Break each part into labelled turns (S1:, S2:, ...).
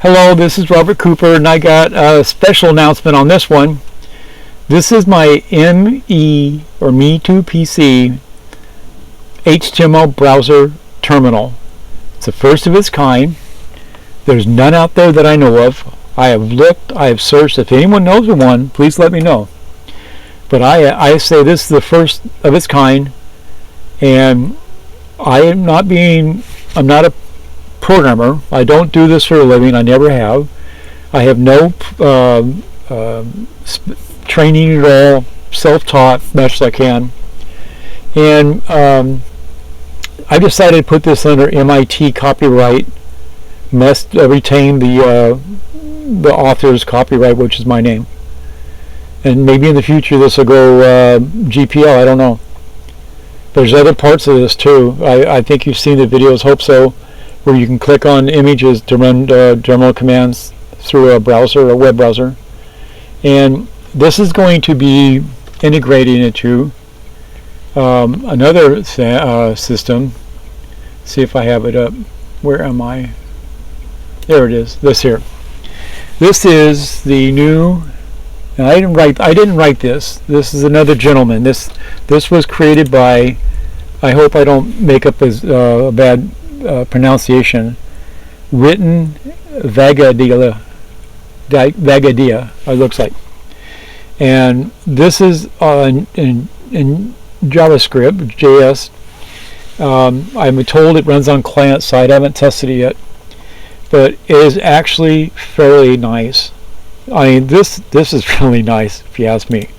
S1: Hello, this is Robert Cooper, and I got a special announcement on this one. This is my me2pc HTML browser terminal. It's the first of its kind. There's none out there that I know of. I have looked, I have searched. If anyone knows of one, please let me know. But I say this is the first of its kind, and I'm not a programmer. I don't do this for a living. I never have. I have no training at all. Self-taught best I can, and I decided to put this under MIT copyright. Must retain the author's copyright, which is my name. And maybe in the future this will go GPL. I don't know. There's other parts of this too. I think you've seen the videos. Hope so. Where you can click on images to run terminal commands through a browser, a web browser. And this is going to be integrated into another system. See if I have it up. Where am I? There it is. This here. This is the new. And I didn't write this. This is another gentleman. This was created by. I hope I don't make up a bad pronunciation. Written Vagadia, it looks like. And this is in JavaScript, JS. I'm told it runs on client side. I haven't tested it yet, but it is actually fairly nice. I mean, this is really nice if you ask me.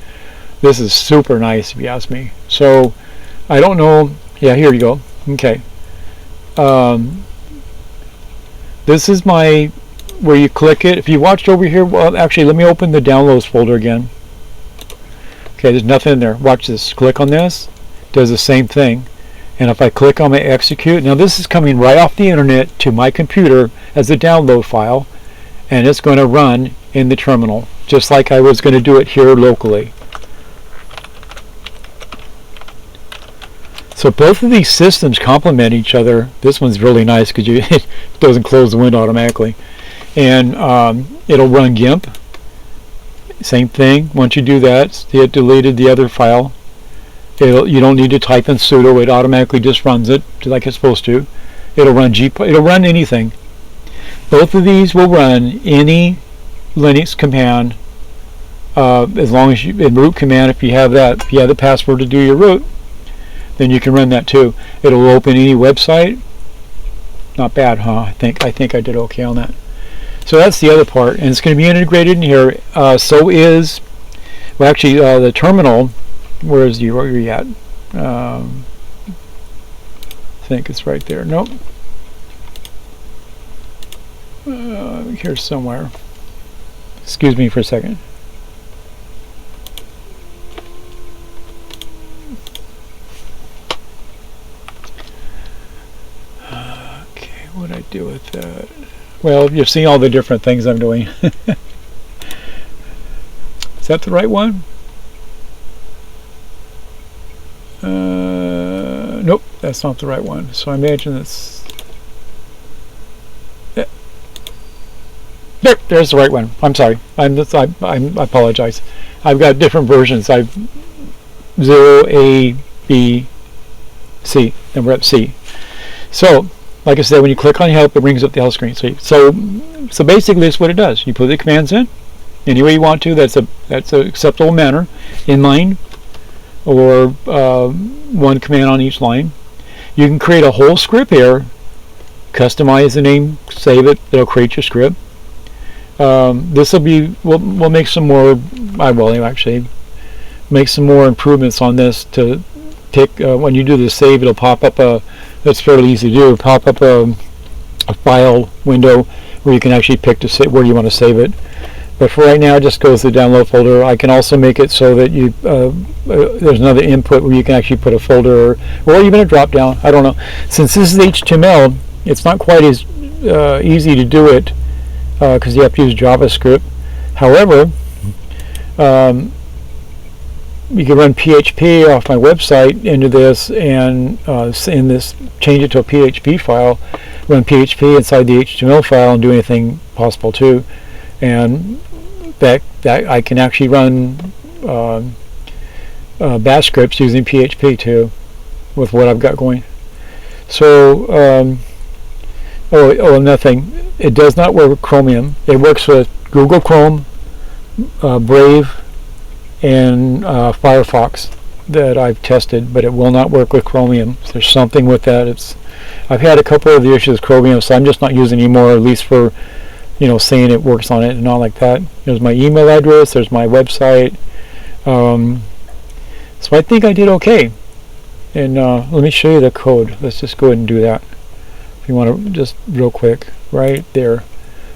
S1: This is super nice if you ask me. So I don't know. Yeah, here you go. Okay. This is my where you click it. If you watched over here, well, actually, let me open the downloads folder again. Okay, there's nothing in there. Watch this. Click on this. Does the same thing. And if I click on my execute, now this is coming right off the internet to my computer as a download file, and it's going to run in the terminal, just like I was going to do it here locally. So both of these systems complement each other. This one's really nice because it doesn't close the window automatically. And it'll run GIMP. Same thing. Once you do that, it deleted the other file. You don't need to type in sudo. It automatically just runs it like it's supposed to. It'll run it'll run anything. Both of these will run any Linux command as long as in root command. If you have that, if you have the password to do your root, then you can run that too. It'll open any website. Not bad, huh? I think I did okay on that. So that's the other part, and it's going to be integrated in here. So is, well, actually, the terminal. Where are you at? I think it's right there. Nope. Here somewhere. Excuse me for a second. Okay, what do I do with that? Well, you've seen all the different things I'm doing. Is that the right one? Nope, that's not the right one. So I imagine it's. There's the right one. I'm sorry. I apologize. I've got different versions. I've 0, A, B, C, and we're at C. So, like I said, when you click on help, it brings up the help screen. So basically, that's what it does. You put the commands in any way you want to. That's an acceptable manner, inline, or one command on each line. You can create a whole script here, customize the name, save it. It'll create your script. This will be. We'll make some more. I will actually make some more improvements on this to take. When you do the save, it'll pop up a. That's fairly easy to do. Pop up a file window where you can actually pick to where you want to save it. But for right now, it just goes to the download folder. I can also make it so that you there's another input where you can actually put a folder or even a drop down. I don't know. Since this is HTML, it's not quite as easy to do it because you have to use JavaScript. However, you can run PHP off my website into this, and in this, change it to a PHP file, run PHP inside the HTML file, and do anything possible too. And that I can actually run bash scripts using PHP too, with what I've got going. So another thing, it does not work with Chromium. It works with Google Chrome, Brave, and Firefox that I've tested, but it will not work with Chromium. So there's something with that. I've had a couple of the issues with Chromium, so I'm just not using it anymore, at least for saying it works on it and all like that. There's my email address, there's my website. So I think I did okay. And let me show you the code. Let's just go ahead and do that. If you want to, just real quick, right there.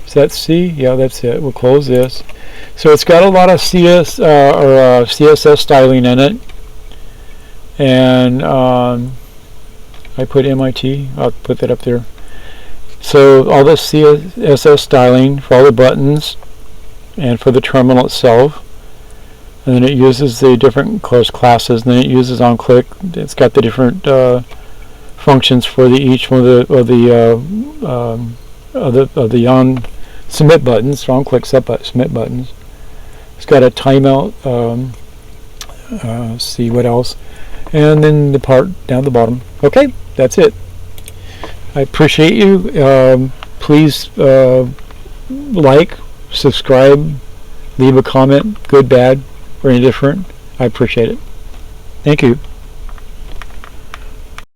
S1: Is that C? Yeah, that's it. We'll close this. So it's got a lot of CSS styling in it. And I put MIT. I'll put that up there. So all the CSS styling for all the buttons and for the terminal itself. And then it uses the different classes. And then it uses onClick. It's got the different functions for each one of the on submit buttons, onClick submit buttons. It's got a timeout. See what else, and then the part down the bottom. Okay, that's it. I appreciate you. Please like, subscribe, leave a comment, good, bad, or indifferent. I appreciate it. Thank you.